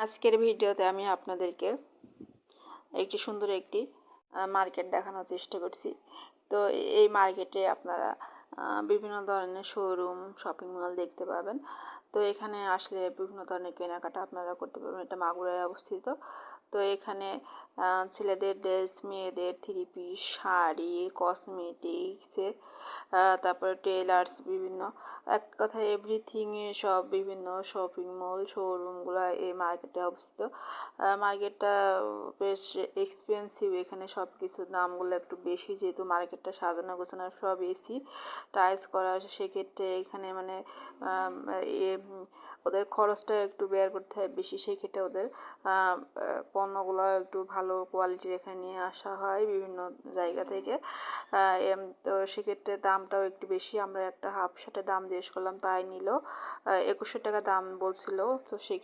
আজকের ভিডিওতে আমি আপনাদেরকে একটি সুন্দর একটি মার্কেট দেখানোর চেষ্টা করছি। তো এই মার্কেটে আপনারা বিভিন্ন ধরনের শোরুম শপিং মল দেখতে পাবেন। তো এখানে আসলে বিভিন্ন ধরনের কেনাকাটা আপনারা করতে পারবেন। এটা মাগুরায় অবস্থিত। তো এখানে ছেলেদের ড্রেস, মেয়েদের থ্রি পিস, শাড়ি, কসমেটিক্সের তারপরে টেলার্স, বিভিন্ন এক কথায় এভরিথিং সব বিভিন্ন শপিং মল শোরুমগুলো এই মার্কেটে অবস্থিত। মার্কেটটা বেশ এক্সপেন্সিভ। এখানে সব কিছুর দামগুলো একটু বেশি, যেহেতু মার্কেটটা সাজানো গোছানো সব এসি টাইলস করা, সেক্ষেত্রে এখানে মানে ওদের খরচটা একটু বের করতে হয় বেশি। সেক্ষেত্রে ওদের পণ্যগুলো একটু ভালো কোয়ালিটির এখানে নিয়ে আসা হয় বিভিন্ন জায়গা থেকে। তো সেক্ষেত্রে দামটাও একটু বেশি। আমরা একটা হাফ শার্টের দাম জিজ্ঞেস করলাম, তাই নিল 2100 টাকা দাম বলছিল। তো